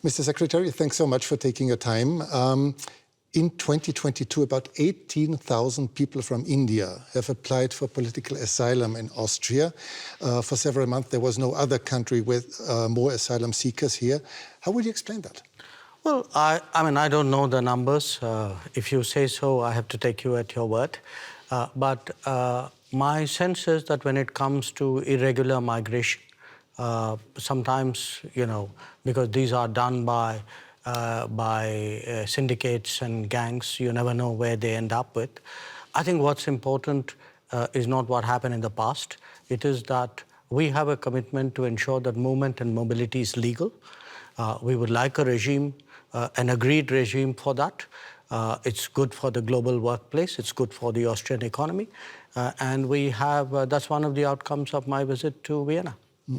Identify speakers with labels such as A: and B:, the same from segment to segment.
A: Mr. Secretary, thanks so much for taking your time. In 2022, about 18,000 people from India have applied for political asylum in Austria. For several months, there was no other country with more asylum seekers here. How would you explain that?
B: Well, I don't know the numbers. If you say so, I have to take you at your word. But my sense is that when it comes to irregular migration, sometimes, because these are done by syndicates and gangs, you never know where they end up with. I think what's important is not what happened in the past. It is that we have a commitment to ensure that movement and mobility is legal. We would like a regime, an agreed regime for that. It's good for the global workplace. It's good for the Austrian economy. And we have, that's one of the outcomes of my visit to Vienna.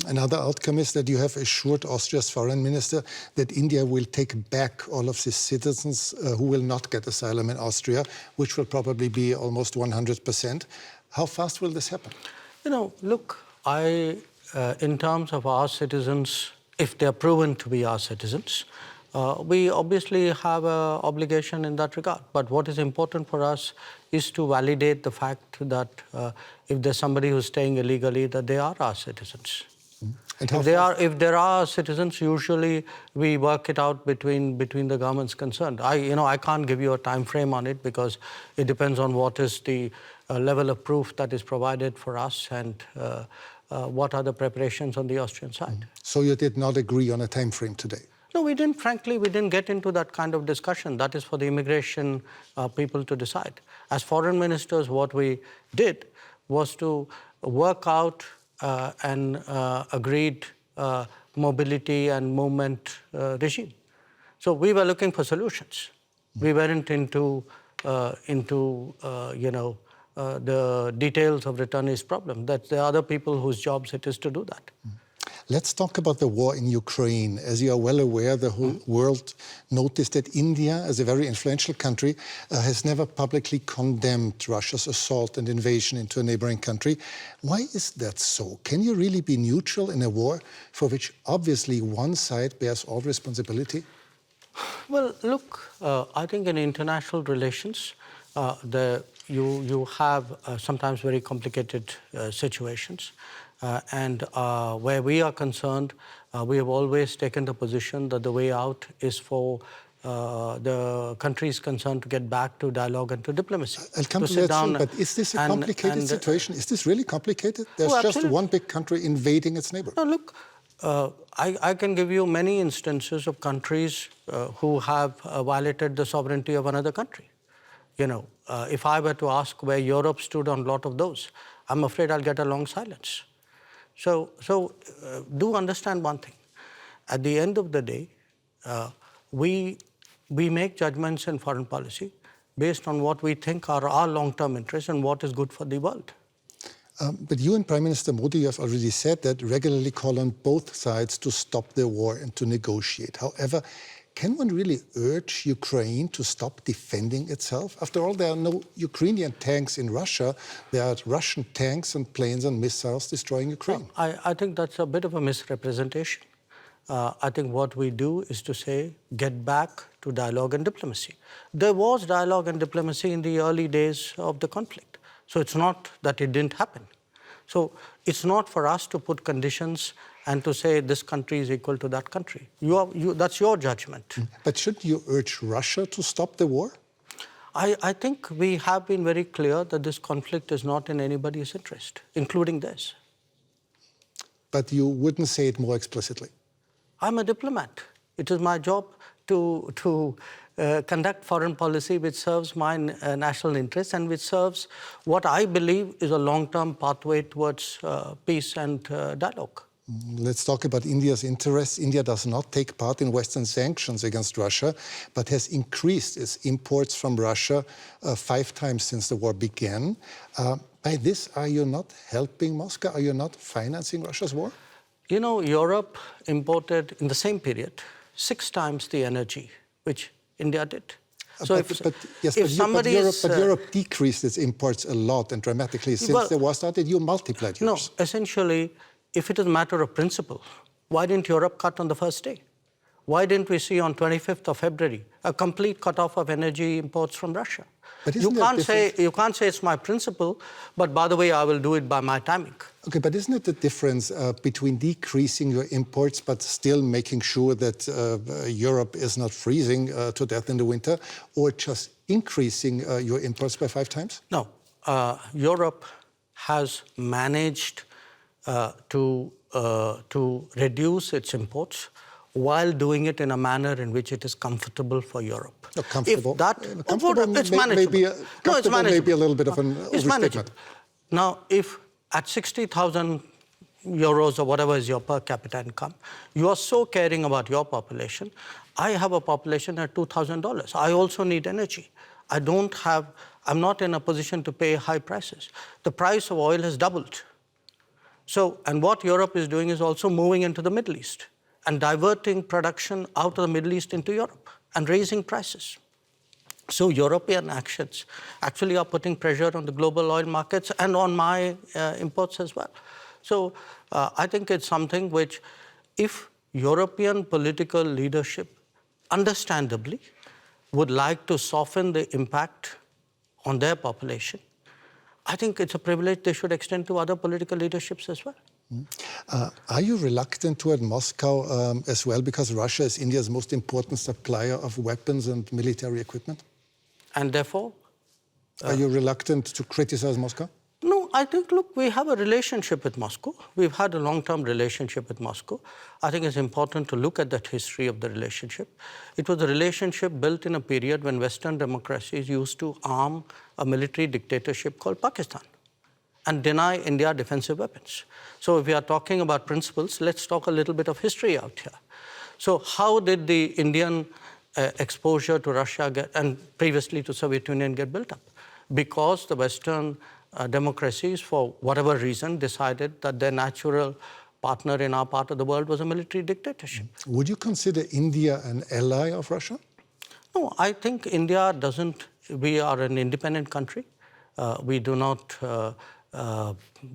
A: Another outcome is that you have assured Austria's foreign minister that India will take back all of the citizens who will not get asylum in Austria, which will probably be almost 100%. How fast will this happen?
B: Look, in terms of our citizens, if they're proven to be our citizens, we obviously have an obligation in that regard. But what is important for us is to validate the fact that if there's somebody who's staying illegally, that they are our citizens. If there are citizens, usually we work it out between the governments concerned. I can't give you a time frame on it because it depends on what is the level of proof that is provided for us and what are the preparations on the Austrian side.
A: So you did not agree on a time frame today?
B: No, we didn't. Frankly, we didn't get into that kind of discussion. That is for the immigration people to decide. As foreign ministers, what we did was to work out an agreed mobility and movement regime. So we were looking for solutions. We weren't into the details of returnees' problem. That there are other people whose jobs it is to do that.
A: Let's talk about the war in Ukraine. As you are well aware, the whole world noticed that India, as a very influential country, has never publicly condemned Russia's assault and invasion into a neighboring country. Why is that so? Can you really be neutral in a war for which obviously one side bears all responsibility?
B: Well, look, I think in international relations, you have sometimes very complicated situations. And where we are concerned, we have always taken the position that the way out is for the countries concerned to get back to dialogue and to diplomacy.
A: I'll come to that soon, but is this a complicated situation? Is this really complicated? There's just one big country invading its neighbor.
B: No, look, I can give you many instances of countries who have violated the sovereignty of another country. If I were to ask where Europe stood on a lot of those, I'm afraid I'll get a long silence. So do understand one thing. At the end of the day, we make judgments in foreign policy based on what we think are our long-term interests and what is good for the world.
A: But you and Prime Minister Modi have already said that regularly call on both sides to stop the war and to negotiate. However, can one really urge Ukraine to stop defending itself? After all, there are no Ukrainian tanks in Russia. There are Russian tanks and planes and missiles destroying Ukraine.
B: I think that's a bit of a misrepresentation. I think what we do is to say, get back to dialogue and diplomacy. There was dialogue and diplomacy in the early days of the conflict. So it's not that it didn't happen. So it's not for us to put conditions and to say this country is equal to that country. That's your judgment.
A: But shouldn't you urge Russia to stop the war?
B: I think we have been very clear that this conflict is not in anybody's interest, including theirs.
A: But you wouldn't say it more explicitly?
B: I'm a diplomat. It is my job to conduct foreign policy which serves my national interests and which serves what I believe is a long-term pathway towards peace and dialogue.
A: Let's talk about India's interests. India does not take part in Western sanctions against Russia, but has increased its imports from Russia 5 times since the war began. By this, are you not helping Moscow? Are you not financing Russia's war?
B: Europe imported in the same period 6 times the energy which India did. So
A: Europe decreased its imports a lot and dramatically since the war started. You multiplied yours.
B: No, essentially, if it is a matter of principle, why didn't Europe cut on the first day? Why didn't we see on 25th of February a complete cutoff of energy imports from Russia?
A: But
B: You can't say it's my principle, but by the way, I will do it by my timing.
A: Okay, but isn't it the difference between decreasing your imports but still making sure that Europe is not freezing to death in the winter, or just increasing your imports by 5 times?
B: No, Europe has managed to reduce its imports while doing it in a manner in which it is comfortable for Europe.
A: Comfortable.
B: If that, it's manageable.
A: Maybe a little bit of an
B: It's manageable. Now, if at 60,000 euros or whatever is your per capita income, you are so caring about your population. I have a population at $2,000. I also need energy. I'm not in a position to pay high prices. The price of oil has doubled. So, and what Europe is doing is also moving into the Middle East and diverting production out of the Middle East into Europe and raising prices. So European actions actually are putting pressure on the global oil markets and on my imports as well. So I think it's something which, if European political leadership understandably would like to soften the impact on their population, I think it's a privilege they should extend to other political leaderships as well.
A: Are you reluctant toward Moscow as well, because Russia is India's most important supplier of weapons and military equipment?
B: And therefore?
A: Are you reluctant to criticize Moscow?
B: No, I think, look, we have a relationship with Moscow. We've had a long-term relationship with Moscow. I think it's important to look at that history of the relationship. It was a relationship built in a period when Western democracies used to arm a military dictatorship called Pakistan and deny India defensive weapons. So if we are talking about principles, let's talk a little bit of history out here. So how did the Indian exposure to Russia and previously to Soviet Union get built up? Because the Western democracies, for whatever reason, decided that their natural partner in our part of the world was a military dictatorship.
A: Would you consider India an ally of Russia?
B: No, I think India doesn't. We are an independent country. We do not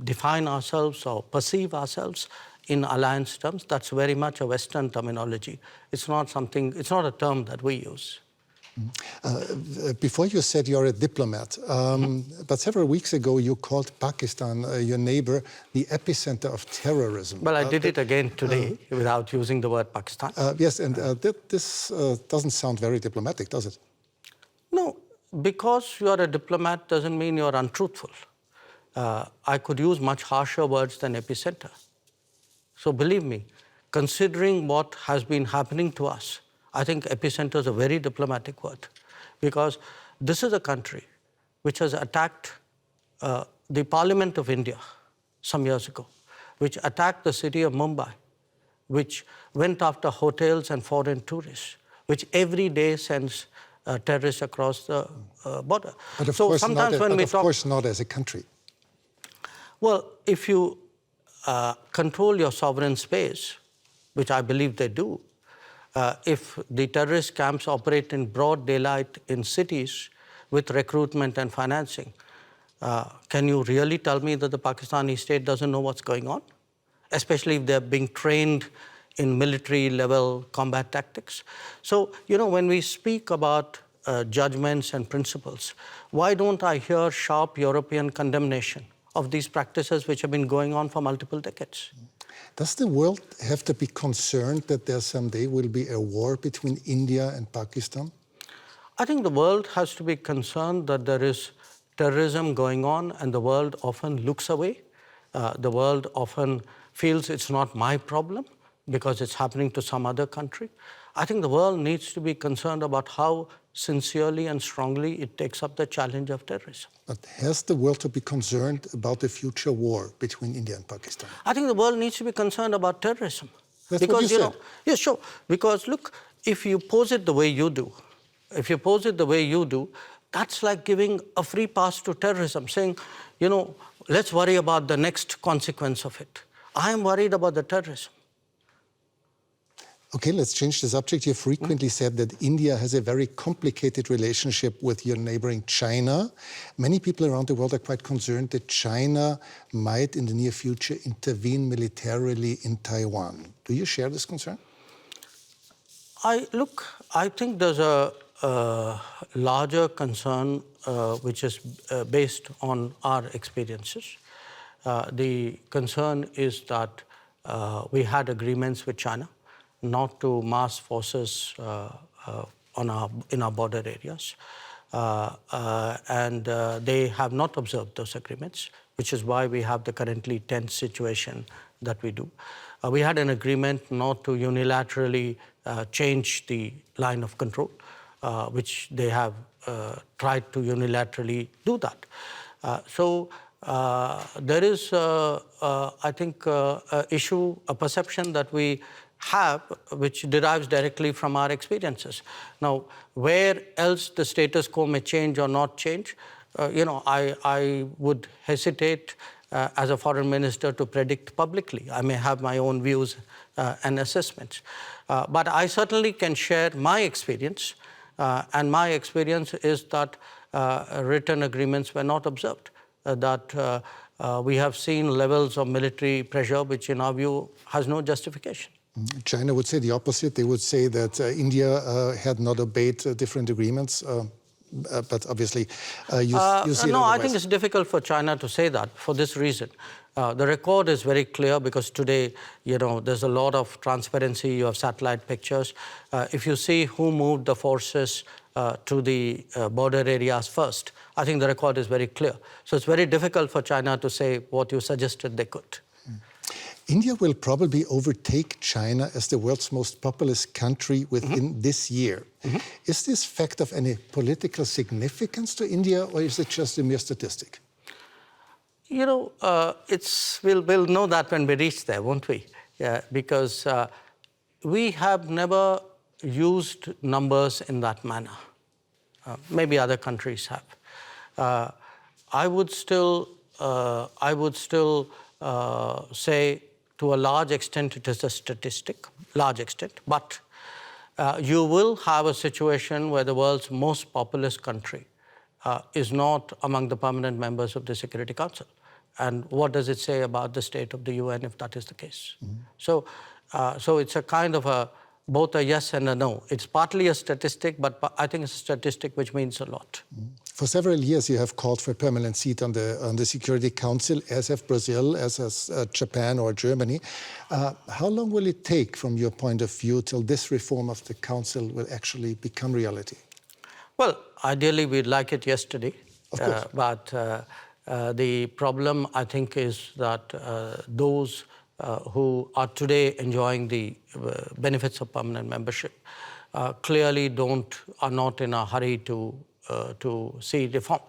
B: define ourselves or perceive ourselves in alliance terms. That's very much a Western terminology. It's not a term that we use.
A: Before you said you're a diplomat, but several weeks ago you called Pakistan, your neighbor, the epicenter of terrorism.
B: Well, I did it again today without using the word Pakistan.
A: Yes, and this doesn't sound very diplomatic, does it?
B: No, because you are a diplomat doesn't mean you're untruthful. I could use much harsher words than epicenter. So believe me, considering what has been happening to us, I think epicenter is a very diplomatic word, because this is a country which has attacked the Parliament of India some years ago, which attacked the city of Mumbai, which went after hotels and foreign tourists, which every day sends terrorists across the border.
A: But of course not as a country.
B: Well, if you control your sovereign space, which I believe they do, if the terrorist camps operate in broad daylight in cities with recruitment and financing, can you really tell me that the Pakistani state doesn't know what's going on? Especially if they're being trained in military-level combat tactics. So, when we speak about judgments and principles, why don't I hear sharp European condemnation of these practices which have been going on for multiple decades?
A: Does the world have to be concerned that there someday will be a war between India and Pakistan?
B: I think the world has to be concerned that there is terrorism going on, and the world often looks away. The world often feels it's not my problem because it's happening to some other country. I think the world needs to be concerned about how sincerely and strongly it takes up the challenge of terrorism.
A: But has the world to be concerned about the future war between India and Pakistan?
B: I think the world needs to be concerned about terrorism.
A: That's what you said.
B: Yeah, sure. Because look, if you pose it the way you do, that's like giving a free pass to terrorism, saying, let's worry about the next consequence of it. I am worried about the terrorism.
A: Okay, let's change the subject. You frequently said that India has a very complicated relationship with your neighboring China. Many people around the world are quite concerned that China might, in the near future, intervene militarily in Taiwan. Do you share this concern?
B: I think there's a larger concern which is based on our experiences. The concern is that we had agreements with China not to mass forces in our border areas. And they have not observed those agreements, which is why we have the currently tense situation that we do. We had an agreement not to unilaterally change the line of control, which they have tried to unilaterally do that. So there is, I think, a perception that we have which derives directly from our experiences. Now, where else the status quo may change or not change, I would hesitate as a foreign minister to predict publicly. I may have my own views and assessments. But I certainly can share my experience, and my experience is that written agreements were not observed, that we have seen levels of military pressure which in our view has no justification.
A: China would say the opposite. They would say that India had not obeyed different agreements. But obviously, you see
B: No, I think it's difficult for China to say that for this reason. The record is very clear because today, there's a lot of transparency. You have satellite pictures. If you see who moved the forces to the border areas first, I think the record is very clear. So it's very difficult for China to say what you suggested they could.
A: India will probably overtake China as the world's most populous country within this year. Is this fact of any political significance to India, or is it just a mere statistic?
B: We'll know that when we reach there, won't we? Yeah, because we have never used numbers in that manner. Maybe other countries have. I would still say, to a large extent, it is a statistic, but you will have a situation where the world's most populous country is not among the permanent members of the Security Council. And what does it say about the state of the UN if that is the case? So it's a kind of both a yes and a no. It's partly a statistic, but I think it's a statistic which means a lot.
A: For several years, you have called for a permanent seat on the Security Council, as have Brazil, as has Japan or Germany. How long will it take, from your point of view, till this reform of the Council will actually become reality?
B: Well, ideally, we'd like it yesterday.
A: Of course.
B: But the problem, I think, is that those who are today enjoying the benefits of permanent membership clearly are not in a hurry to see reform.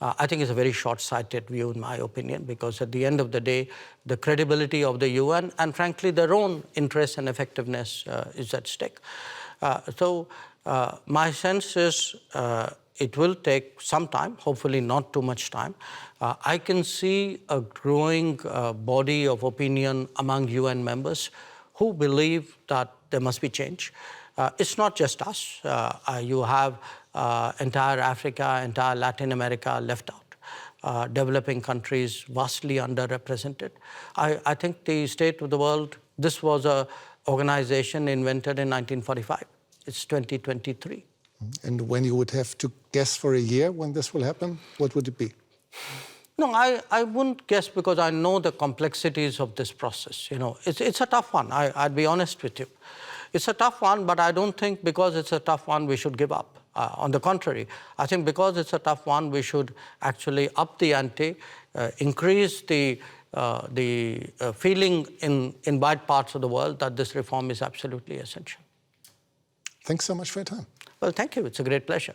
B: I think it's a very short-sighted view, in my opinion, because at the end of the day, the credibility of the UN and, frankly, their own interest and effectiveness is at stake. So my sense is it will take some time, hopefully not too much time. I can see a growing body of opinion among UN members who believe that there must be change. It's not just us. You have entire Africa, entire Latin America left out. Developing countries vastly underrepresented. I think the state of the world, this was an organization invented in 1945. It's 2023.
A: And when you would have to guess for a year when this will happen, what would it be?
B: No, I wouldn't guess because I know the complexities of this process. It's a tough one. I'd be honest with you. It's a tough one, but I don't think because it's a tough one we should give up. On the contrary, I think because it's a tough one, we should actually up the ante, increase the feeling in wide parts of the world that this reform is absolutely essential.
A: Thanks so much for your time.
B: Well, thank you. It's a great pleasure.